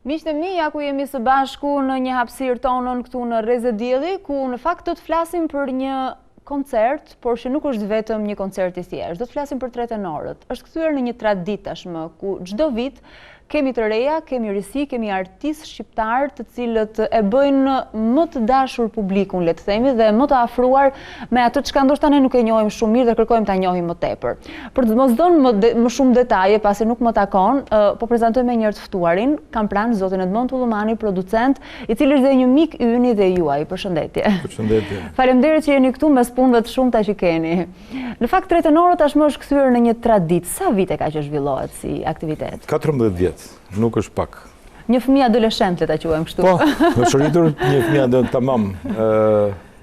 Miqtë e mi, ja ku jemi së bashku në një hapësirë tonën këtu në Rrezë Dielli, ku në fakt do të flasim për një koncert, por që nuk është vetëm një koncert i thjeshtë. Do të flasim për tre tenorët. Është kthyer në një traditë tashmë, ku çdo vit kemi të reja, kemi risi, kemi artistë shqiptar të cilët e bëjnë më të dashur publikun, le të themi, dhe më të afruar me atë çka ndoshta ne nuk e njohim shumë mirë dhe kërkojmë ta njohim më tepër. Për të mos dhënë më shumë detaje, pasi nuk më takon, po prezantoj me njëherë të ftuarin, kam pranë zotin Edmond Tullumani, producent, i cili është dhe një mik i yni dhe juaj. Përshëndetje. Përshëndetje. Faleminderit që jeni këtu mes punëve të shumta që keni. Në fakt tre tenorët tashmë është kthyer në një traditë. Sa vite ka që zhvillohet si aktivitet? 14 vjet. Nuk është pak. Një fëmijë adoleshent, le ta quajmë kështu. Po, është rritur një fëmijë tamam.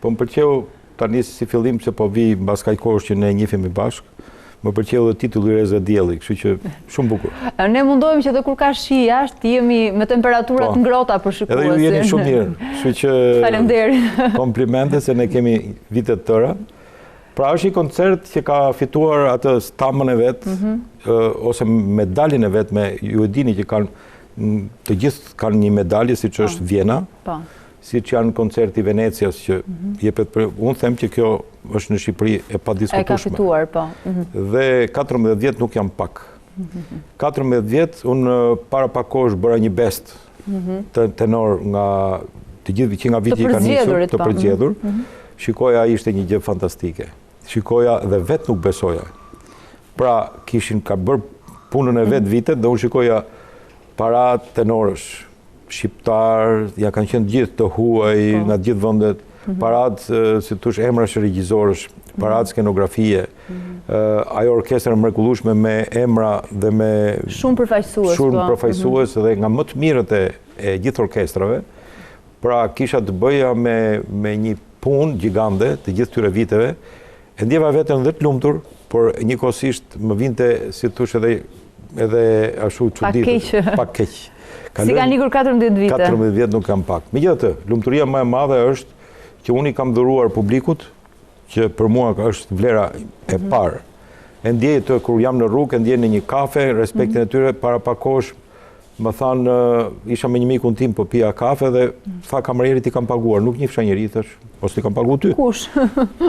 Po më pëlqeu tani si fillim se po vi mbas kaq kohësh që ne njihemi bashkë. Më pëlqeu edhe titulli Rrezë Dielli, kështu që shumë bukur. Ne mundohemi që edhe kur ka shi jashtë, jemi me temperaturat ngrohta për shikuesin. Edhe ju jeni shumë mirë, kështu që faleminderit. Komplimente se ne kemi vite të tëra. Pra është një koncert që ka fituar atë stamën e vet, ose medaljen e vet, ju e dini që të gjithë kanë një medalje, siç është Vjena, siç janë koncerti Venecias që jepet për, unë them që kjo është në Shqipëri e padiskutueshme. E ka fituar, po. Dhe 14 vjet nuk jam pak. 14 vjet unë para pak kohësh bëra një best tenor nga të gjithë që nga viti që kanë nisur, të përzgjedhur. Shikoja ishte një gjë fantastike. Shikoja dhe vetë nuk besoja. Pra ka bërë punën e vetë vitet dhe unë shikoja para tenorësh, shqiptar, ja kanë qenë gjithë të huaj nga gjithë vendet, parat, si thush, emrash regjizorësh, parat skenografie, ajo orkestër mrekullueshme me emra dhe me shumë përfaqësues dhe nga më të mirët e gjithë orkestrave. Pra kisha të bëja me një punë gjigande të gjithë këtyre viteve. E ndjeva veten dhe të lumtur, por njëkohësisht më vinte, si thush, edhe ashtu çuditë, pak keq. Si kanë ikur 14 vite. 14 vjet nuk kam pak. Megjithatë, lumturia më e madhe është që unë i kam dhuruar publikut, që për mua është vlera e parë. E ndjej të kur jam në rrugë, e ndjej në një kafe, respektin e tyre, para pak kohësh më thanë, isha me një mikun tim, po pija kafe dhe tha kamarieri ti kam paguar, nuk njihsha njëri, thash, ose ti kam paguar ty. Kush?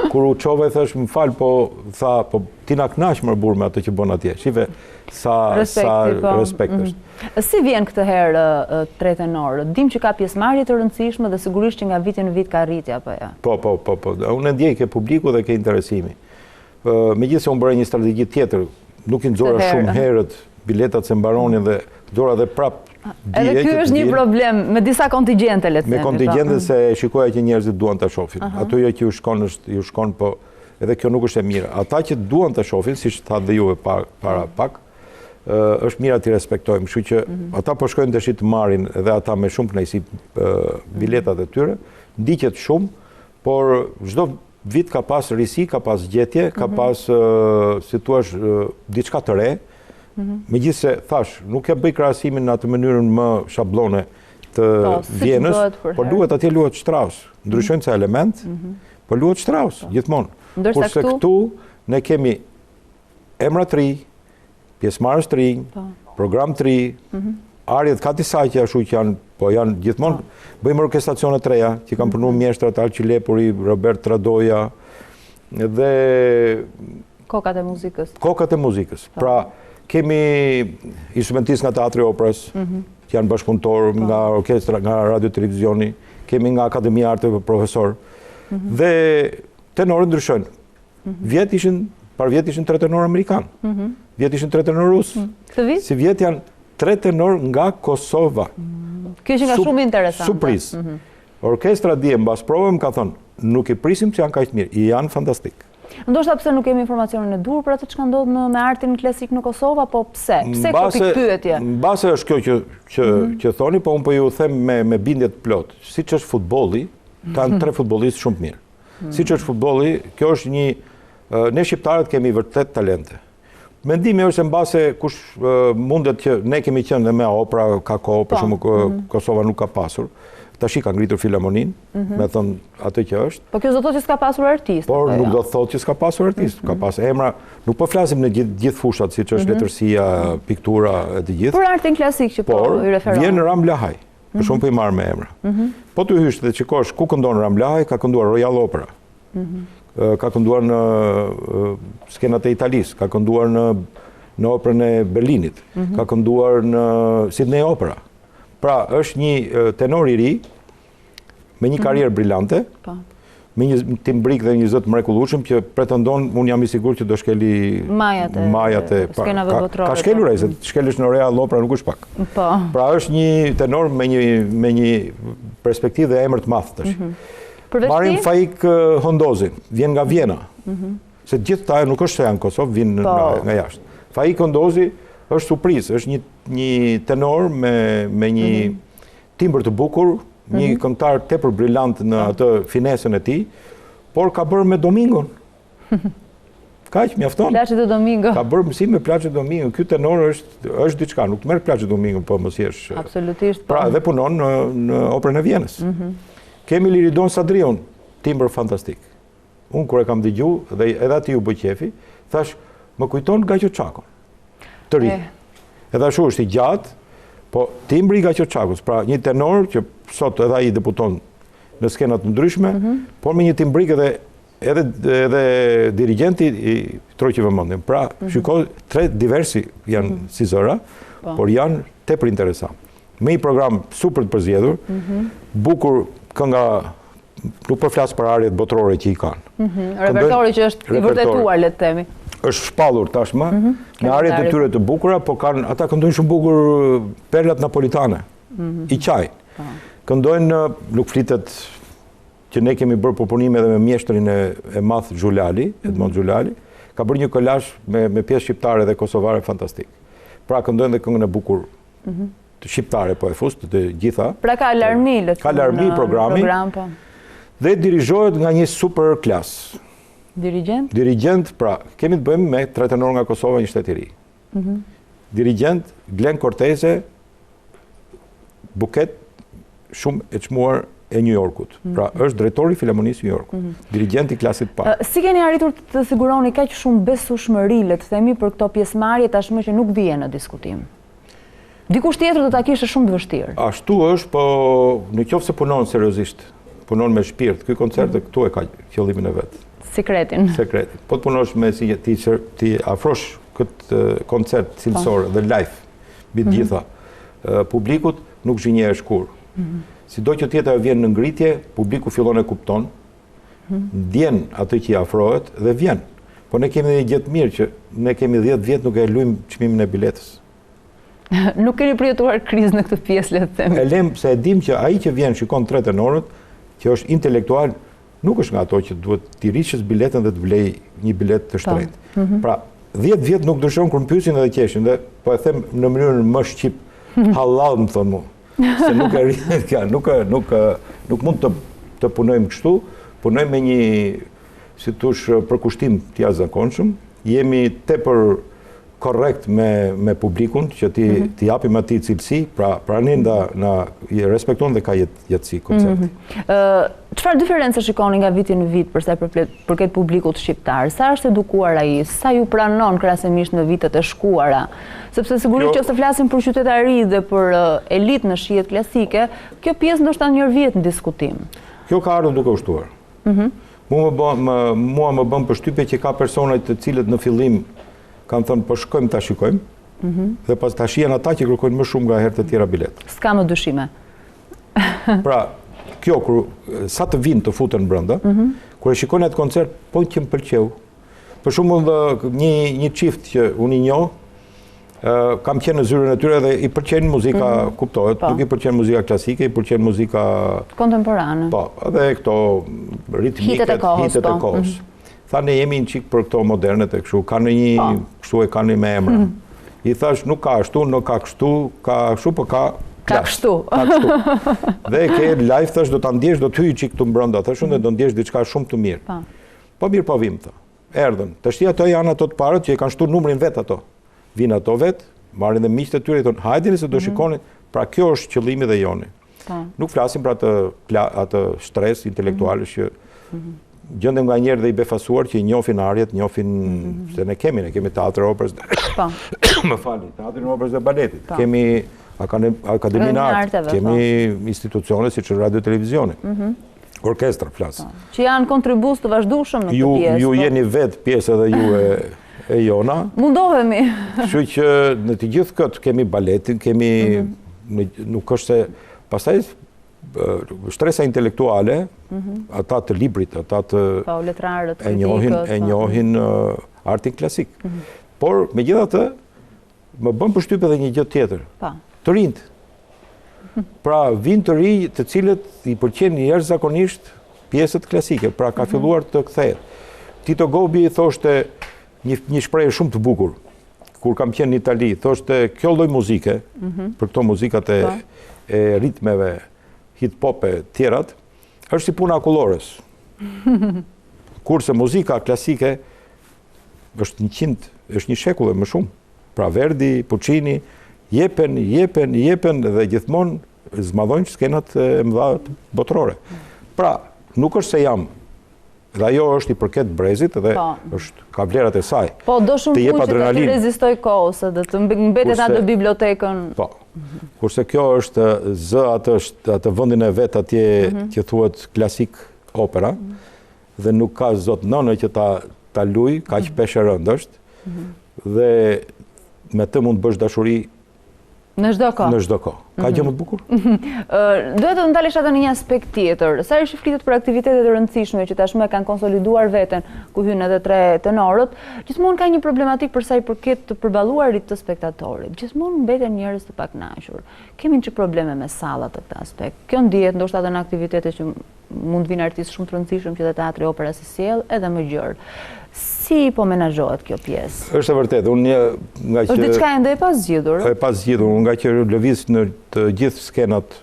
Kur u çove thash, më fal, po tha, po ti na kënaq më burr me atë që bën atje. Shive sa respekt është. Si vjen këtë herë tre tenorët? Dim që ka pjesëmarrje të rëndësishme dhe sigurisht që nga viti në vit ka rritje apo jo? Po. Unë ndjej ke publiku dhe ke interesimi. Megjithëse unë bëra një strategji tjetër, nuk i nxora shumë herët biletat se mbaronin dhe dora dhe prap dije. Edhe ky është një problem me disa kontingjente, le të themi. Me kontingjente se shikoja që njerëzit duan ta shohin. Ato jo që ju shkon, po edhe kjo nuk është e mirë. Ata që duan ta shohin, siç thatë dhe juve para pak, është mirë ti respektojmë. Kështu që ata po shkojnë tash të marrin edhe ata me shumë kënaqësi biletat e tyre, ndiqet shumë, por çdo vit ka pas risi, ka pas gjetje, ka pas, si thua, diçka të re. Megjithëse thash, nuk e bëj krahasimin në atë mënyrën më shablone të Vjenës, por duhet atje luhet Strauss. Ndryshojnë ca element, por luhet Strauss gjithmonë. Kurse këtu ne kemi emra të ri, pjesëmarrës të rinj, program të ri, arjet ka disa që ashtu që janë gjithmonë, bëjmë orkestracione të reja, që kanë punuar mjeshtrat Alqi Lepuri, Robert Tradoja dhe kokat e muzikës. Kokat e muzikës. Pra kemi instrumentistë nga Teatri Operës, që janë bashkëpunëtor nga orkestra, nga radio televizioni, kemi nga Akademia e Arteve profesor. Dhe tenorët ndryshojnë. Par vjet ishin 3 tenorë amerikanë. Vjet ishin 3 tenorë rusë. Këtë vit? Si vjet janë 3 tenorë nga Kosova. Kjo që nga shumë interesante. Surprizë. Orkestra dje mbas provës më ka thënë, nuk i prisim që janë kaq mirë, janë fantastik. Ndoshta pse nuk kemi informacionin e dur për atë çka ndodh me artin klasik në Kosovë, po pse? Pse kjo pikpyetje? Mbase është kjo që thoni, po unë po ju them me bindje të plot. Siç është futbolli, kanë 3 futbollistë shumë të mirë. Siç është futbolli, kjo është një ne shqiptarët kemi vërtet talente. Mendimi është mbase kush mundet që ne kemi qenë dhe me opera, ka kohë, për shembull Kosova nuk ka pasur tash ka ngritur filharmonin, me thënë atë që është. Po kjo do të thotë që s'ka pasur artist. Por nuk do të thotë që s'ka pasur artist, ka pas emra, nuk po flasim në gjithë fushat, siç është letërsia, piktura e të gjithë. Për artin klasik që po i referon. Por vjen Ram Lahaj, për shumë po i marr me emra. Po të hysh dhe shikosh ku këndon Ram Lahaj, ka kënduar Royal Opera. Ka kënduar në skenat e Italisë, ka kënduar në operën e Berlinit, ka kënduar në Sydney Opera. Pra, është një tenor i ri, me një karrierë brillante, me një timbrik dhe një zot mrekullueshëm që pretendon, unë jam i sigurt që do shkeli majat e skenave botërore. Ka shkelur ai, se shkelësh në Royal Opera nuk është pak. Pra, është një tenor me një perspektivë dhe emër të madh tash. Marim Faik Hondozin, vjen nga Vjena. Se gjithë ta nuk është se janë në Kosovë, vjen nga jashtë. Faik Hondozi është surprizë, është një tenor me një timbër të bukur, një këngëtar tepër brillant në atë finesën e tij, por ka bërë me Domingon. Kaq mjafton. Plaçet e Domingo. Ka bërë mësim me Plaçet e Domingo. Ky tenor është diçka, nuk merr Plaçet e Domingo, po mos jesh. Absolutisht. Pra, dhe punon në Operën e Vjenës. Kemi Liridon Sadrion, timbër fantastik. Unë kur e kam dëgjuar dhe edhe aty u bë qefi, thash, më kujton Gaço Çakon. Të ri. Edhe ashtu është i gjatë, po timbri i Gaço Çakos, pra një tenor që sot edhe ai debuton në skena të ndryshme, por me një timbrik edhe dirigjenti i troqi vëmendjen. Pra, shikoj, tre diversi janë si zëra, por janë tepër interesant. Me një program super të përzgjedhur, bukur kënga, nuk po flas për arjet botërore që i kanë. Repertori që është i vërtetuar, le të themi. Është shpallur tashmë, me arjet e tyre të bukura, po ata këndojnë shumë bukur perlat napolitane, i qaj. Këndojnë, nuk flitet që ne kemi bërë proponime edhe me mjeshtrin e madh Xhulali, Edmond Xhulali, ka bërë një kolazh me pjesë shqiptare dhe kosovare fantastik. Pra këndojnë dhe këngën e bukur të shqiptare, po e fust, të gjitha. Pra ka alarmi, le të ka alarmi programi, dhe dirigjohet nga një super klas. Dirigent? Dirigent, pra, kemi të bëjmë me tre tenor nga Kosova, një shtet i ri. Dirigent, Glenn Cortese, buket shumë e çmuar e New Yorkut. Pra, është drejtori i Filharmonisë New Yorkut. Dirigent i klasit parë. Si keni arritur të siguroni kaq shumë besueshmëri, le të themi, për këto pjesëmarrje tashmë që nuk vjen në diskutim? Dikush tjetër do ta kishte shumë të vështirë. Ashtu është, po në qoftë se punon seriozisht, punon me shpirt, ky koncert këtu e ka qëllimin e vet. Sekretin. Po të punosh me si ti afrosh këtë koncert cilësor dhe live, mbi të gjitha publikut, nuk zhinjehesh kur. Sido që tjetër vjen në ngritje, publiku fillon e kupton, ndjen atë që i afrohet dhe vjen. Po ne kemi një gjë të mirë që ne kemi 10 vjet nuk e luajm çmimin e biletës. Nuk keni përjetuar krizë në këtë pjesë, le të themi. E lem se e dim që ai që vjen shikon tre tenorët, që është intelektual, nuk është nga ato që duhet t'i rishës biletën dhe të vlej një bilet të shtrenjtë. Pra, 10 vjet nuk dëshon kur më pyesin edhe qeshin, dhe po e them në mënyrën më shqip, halal më thonë mu. Se nuk e rrihet ka, nuk mund të punojmë kështu, punojmë me një, si thush, përkushtim të jashtëzakonshëm, jemi tepër korrekt me publikun, që ti japim atij cilësi, pra ne i respekton dhe ka jetësi koncerti. Çfarë diferencë shikoni nga viti në vit përsa përket publikut shqiptar? Sa është edukuar ai? Sa ju pranon krahazimisht me vitet e shkuara? Sepse sigurisht që se flasim për qytetari dhe për elitë në shihet klasike, kjo pjesë ndoshta njërvihet në diskutim. Kjo ka ardhur duke u shtuar. Mua më bën përshtypje që ka persona të cilët në fillim kanë thënë po shkojmë ta shikojmë, dhe pas tash janë ata që kërkojnë më shumë nga herët e tjera bilet. S'ka më dyshime. Pra, kjo sa të vinë të futen brenda, kur e shikojnë atë koncert, po që më pëlqeu. Për shembull një çift që unë i njoh, kam qenë në zyrën e tyre dhe i pëlqen muzika, kuptohet, nuk i pëlqen muzika klasike, i pëlqen muzika kontemporane. Po, edhe këto ritmiket, hitet e kohës. Tha ne jemi në qikë për këto modernet e kështu, ka në një kështu e ka një me emra. I thash nuk ka ashtu, nuk ka kështu, ka kështu, po ka kështu. Dhe ke live, thash do të ndjesh, do të hyj qikë të mbrënda, thash unë dhe do ndjesh diçka shumë të mirë. Po mirë po vim, tha. Erdhen. Të shti ato janë ato të parët që i kanë shtu numrin vetë ato. Vinë ato vetë, marrin dhe miqtë e tyre, i thonë, hajdini se do shikoni, pra kjo është qëllimi dhe joni. Nuk flasim për atë stres intelektual që gjendem nga njerë dhe i befasuar që i njohin arjet, njohin se ne kemi teatr operës, më fali, teatrin operës dhe baletit, kemi Akademin Art, kemi institucione si që radio televizioni, orkestra flasë. Që janë kontribus të vazhdueshëm në këtë pjesë. Ju jeni vetë pjesë edhe ju e jona. Mundohemi. Kështu që në të gjithë këtë kemi baletin, kemi, nuk është se, pastaj shtresa intelektuale, ata të librit, ata të letrarët, e njohin artin klasik. Por, megjithatë, më bën përshtypje edhe një gjë tjetër. Të rinjt. Pra, vinë të rinj të cilët i pëlqen jashtëzakonisht pjesët klasike, pra ka filluar të kthehet. Tito Gobi thoshte një shprehje shumë të bukur, kur kam qenë në Itali, thoshte kjo lloj muzike, për këto muzikat e ritmeve, hip-hop e tjerat, është si puna akullores. Kurse muzika klasike është një shekull e më shumë. Pra Verdi, Puccini, jepen dhe gjithmonë zmadhojnë skenat e mëdha botërore. Pra, nuk është se jam, dhe ajo është i përket brezit dhe ka vlerat e saj. Po, do shumë fuqe të të rezistoj kohës, dhe të mbetet atë bibliotekën. Po, kurse kjo është zë atë vëndin e vetë atje që thuhet klasik opera, dhe nuk ka zot nënë që ta luj, ka që peshe rëndë është, dhe me të mund bësh dashuri në çdo kohë. Ka gjë më të bukur? Duhet të ndalesh atë në një aspekt tjetër. Sa herë flitet për aktivitetet e rëndësishme që tashmë kanë konsoliduar veten, ku hyn edhe 3 tenorët, gjithmonë ka një problematik për sa i përket të përballuarit të spektatorit. Gjithmonë mbeten njerëz të pakënaqur. Kemi një probleme me sallat në këtë aspekt. Kjo ndihet ndoshta edhe në aktivitete që mund vinë artistë shumë të rëndësishëm që teatri opera si sjell edhe më gjërë. Si po menaxhohet kjo pjesë? Është e vërtetë, është diçka ende e pazgjedhur. E pazgjedhur, nga që lëviz në të gjithë skenat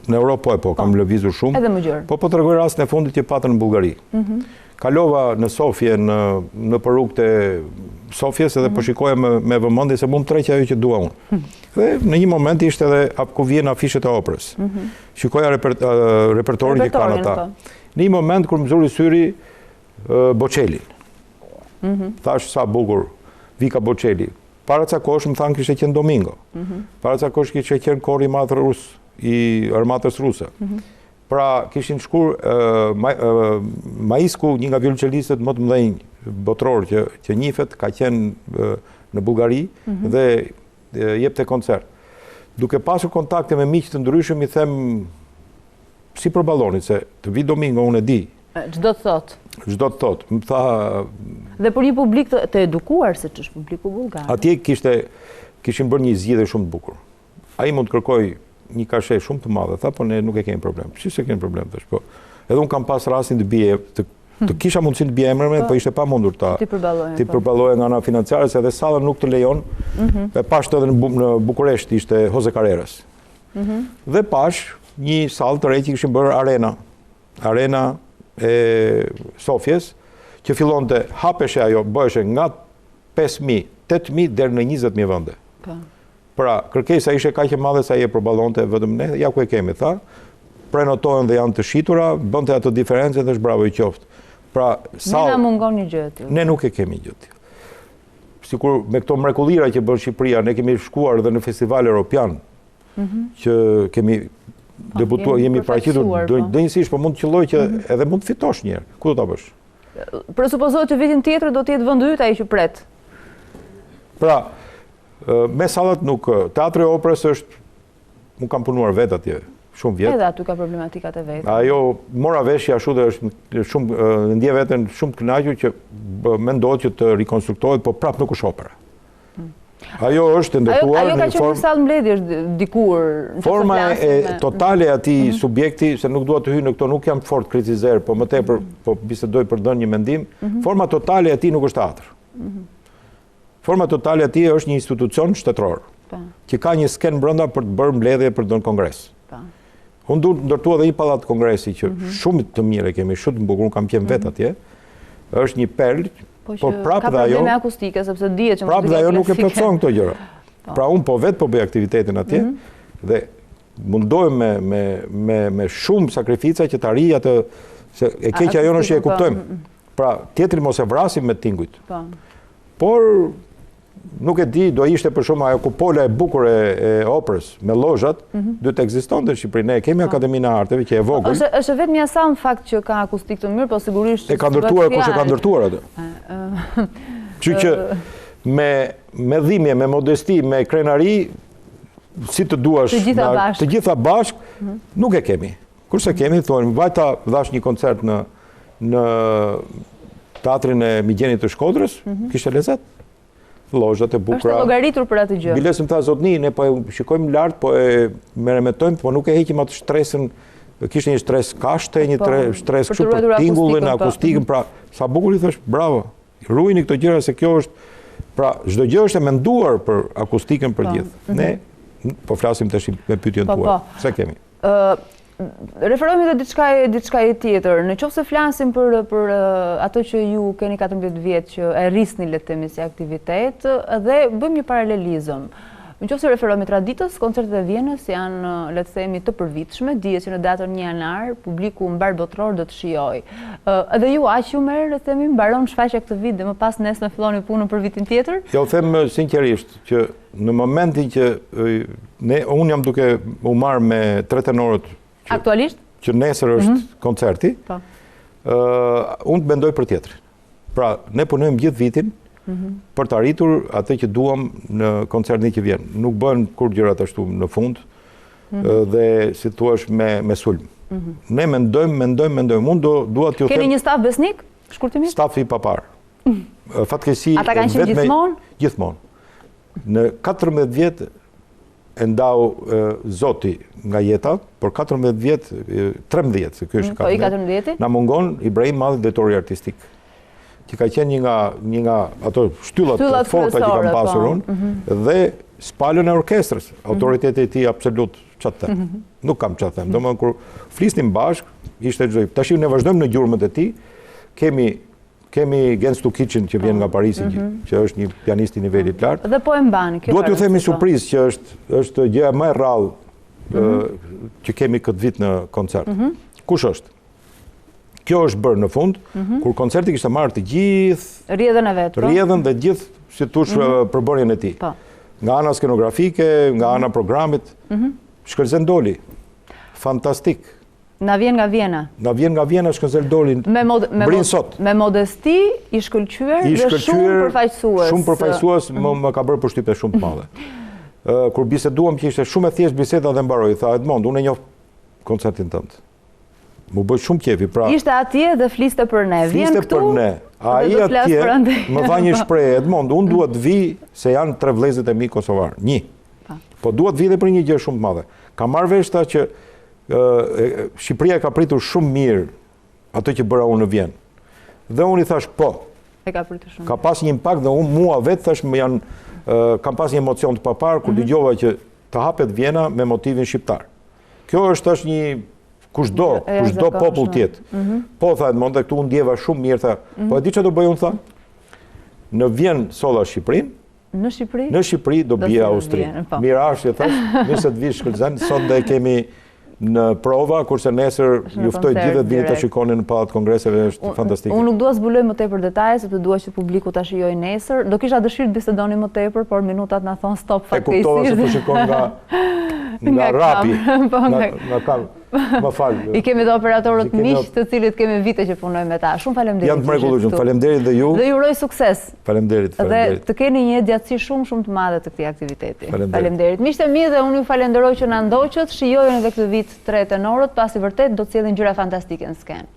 në Europë, kam lëvizur shumë. Edhe më gjërë. Po tregoj rastin e fundit që patën në Bullgari. Kalova në Sofje, në rrugët e Sofjes, edhe po shikoja me vëmendje se mund të treqja ajo që dua unë. Dhe në një moment ishte edhe ku vjen afishet e operës. Shikoja repertorin që kanë ata. Në një moment kur më zuri syri Bocelli. Thash sa bukur, Vika Bocelli. Para ca kohësh më thanë kishte qenë Domingo. Para ca kohësh kishte qenë kori i madh rus i armatës ruse. Pra kishin shkur Maisku, një nga violoncelistët më të mëdhenj botror që njihet, ka qenë në Bullgari dhe jepte koncert. Duke pasur kontakte me miq të ndryshëm, i them si për ballonit se të vi Domingo unë e di. Çdo të thotë. Çdo të thotë. Më tha. Dhe për një publik të edukuar, se ç'është publiku bullgar. Atje kishin bërë një zgjidhje shumë të bukur. Ai mund të kërkoj një kashe shumë të madhe, tha, po ne nuk e kemi problem. Si se kemi problem tash, po. Edhe un kam pas rastin të kisha mundësinë të bie emrin, po ishte pamundur ti përballoje nga ana financiare, se edhe salla nuk të lejon. E pash edhe në Bukuresht ishte Jose Carreras. Dhe pash një sallë të re që kishin bërë Arena e Sofjes, që fillonte hapeshe ajo, bëheshe nga 5.000, 8.000 deri në 20.000 vende. Pra, kërkesa ishte kaq e madhe sa i e përballonte vetëm ne, ja ku e kemi, tha. Prenotohen dhe janë të shitura, bënte ato diferencë dhe është bravo i qoftë. Pra, ne na mungon një gjë aty. Ne nuk e kemi gjë aty. Sikur me këto mrekullira që bën Shqipëria, ne kemi shkuar edhe në festival europian, që kemi debutuar, jemi paraqitur dënjësisht, po mund të qelloj që edhe mund të fitosh një herë. Ku do ta bësh? Presupozohet që vitin tjetër do të jetë vendi yt ai që pret. Pra, me sallat nuk, teatri i operës është, unë kam punuar vetë atje shumë vjet. Edhe aty ka problematikat e veta. Ajo mora veshja ashtu dhe është shumë ndje veten shumë të kënaqur që mendohet që të rikonstruktohet, po prap nuk është opera. Ajo është ndërtuar në formë. Ajo ka qenë një sallë mbledhjesh dikur. Forma totale e atij subjekti, se nuk dua të hyj në këto, nuk jam fort kritizer, po më tepër po bisedoj për dhënë një mendim, forma totale e atij nuk është teatr. Forma totale e atij është një institucion shtetëror, që ka një sken brenda për të bërë mbledhje për të dhënë kongres. Unë du ndërtua dhe një pallat kongresi që shumë të mirë kemi, shumë të bukur, kam qenë vetë atje, është një perlë. Po prapë dhe ajo, ka probleme akustike, sepse dihet që prapë dhe ajo nuk e plotëson këto gjëra. Pra unë po vetë po bëj aktivitetin atje, dhe mundohem me shumë sakrifica që të arrijë atë, se e keqja jonë është që e kuptojmë. Pra, tjetri mos e vrasim me tingujt. Por, nuk e di, do ishte për shumë ajo kupola e bukur e operës me lozhat, duhet të ekzistonte në Shqipëri. Ne kemi Akademinë e Arteve që e vogël. Është vetëm një sa në fakt që ka akustik të mirë, po sigurisht e ka ndërtuar kush e ka ndërtuar atë. Kështu që me dhimbje, me modesti, me krenari, si të duash, të gjitha bashk, nuk e kemi. Kurse kemi, thonë, vajta dhash një koncert në teatrin e Migjenit të Shkodrës, kishte lezet. Lozhat e bukura. Është llogaritur për atë gjë. Bilesëm tha zotni, ne po e shikojmë lart, po e meremetojmë, po nuk e heqim atë stresën. Kishte një stres kashte, një stres kështu për tingullin, akustikën, pra sa bukur i thash, bravo. Ruajini këto gjëra se kjo është, pra çdo gjë është e menduar për akustikën për gjithë. Ne po flasim tash me pyetjen tuaj. Sa kemi? Referohemi te diçka tjetër. Në qoftë se flasim për ato që ju keni 14 vjet që e rrisni le të themi si aktivitet dhe bëjmë një paralelizëm. Në qoftë se referohemi traditës, koncertet e Vjenës janë le të themi të përvitshme, dihet që në datën 1 janar publiku mbar botror do të shijojë. Edhe ju aq ju merr le të themi mbaron shfaqja këtë vit dhe më pas nesër filloni punën për vitin tjetër? Ja u them sinqerisht që në momentin që unë jam duke u marr me 3 tenorët aktualisht? Që nesër është koncerti, unë të mendoj për tjetër. Pra, ne punojmë gjithë vitin për të arritur atë që duam në koncertin që vjen. Nuk bën kur gjërat ashtu në fund dhe si thuash me sulm. Ne mendojmë. Unë dua t'ju them. Keni një staf besnik? Shkurtimisht? Stafi i papar. Fatkeqësi ata kanë qenë gjithmonë? Gjithmonë. Në 14 vjet e ndau Zoti nga jeta, por 14 vjet, 13, se kjo është 14. Po i 14? Na mungon Ibrahim Madhi, drejtori artistik, që ka qenë një nga ato shtyllat e forta që kam pasur unë, dhe spalën e orkestrës, autoriteti i tij absolut, çfarë them. Nuk kam çfarë them. Domethënë kur flisnim bashk, ishte çdo. Tash ne vazhdojmë në gjurmët e tij. Kemi Gens to Kitchen që vjen nga Parisi, që është një pianist i nivelit lartë. Dhe po e mban kjo. Duhet t'ju themi surprizë që është gjëja më e rrallë që kemi këtë vit në koncert. Kush është? Kjo është bërë në fund, kur koncerti kishte marrë të gjithë rrjedhën e vet. Rrjedhën dhe gjithë, si thosh, përbërjen e tij. Nga ana skenografike, nga ana programit, Shkëlzen Doli. Fantastik. Na vjen nga Vjena. Shkëlzen Doli. Brin sot. Me modesti, i shkëlqyer dhe shumë përfaqësues. Shumë përfaqësues, më ka bërë përshtypje shumë të madhe. Kur biseduam që ishte shumë e thjeshtë biseda dhe mbaroi, tha Edmond, unë e njoh koncertin tënd. Mu bëj shumë qefi, pra. Ishte atje dhe fliste për ne. Vjen këtu. Fliste për ne. Ai atje më tha një shprehje, Edmond, unë dua të vi se janë 3 vëllezërit e mi kosovar. Një. Po dua të vi dhe për një gjë shumë të madhe. Ka marrë vesh ta që Shqipëria ka pritur shumë mirë atë që bëra unë në Vjenë. Dhe unë i thash po. Ka pritur shumë. Ka pas një impakt dhe unë mua vetë thash kam pas një emocion të papar kur dëgjova që të hapet Vjena me motivin shqiptar. Kjo është tash një kushdo popull tjetë. Po tha Edmond, këtu unë ndjeva shumë mirë, tha. Po e di çfarë do bëj unë, tha? Në Vjenë solla Shqipërinë. Në Shqipëri do bie Austrinë. Mirashje thash, mirë se të vish Shkëlzen, sot dhe kemi në prova, kurse nesër juftoj gjithë të vini të shikoni në Pallat Kongreseve, është fantastike. Unë nuk dua zbuloj më tepër detaje, sepse dua që publiku ta shijojë nesër. Do kisha dëshirë të bisedoni më tepër, por minutat na thon stop fatkeqësisht. E kuptova se po shikon nga rapi. Nga kam. Më fal. I kemi dhe operatorët miq, të cilët kemi vite që punojmë me ta. Shumë faleminderit. Janë të mrekullueshëm. Faleminderit dhe ju. Dhe ju uroj sukses. Faleminderit. Dhe të keni një gjatësi shumë të madhe të këtij aktiviteti. Faleminderit. Miqtë e mi, dhe unë ju falenderoj që na ndoqët, shijojeni edhe këtë vit 3 tenorët, pasi vërtet do të sjellin gjëra fantastike në skenë.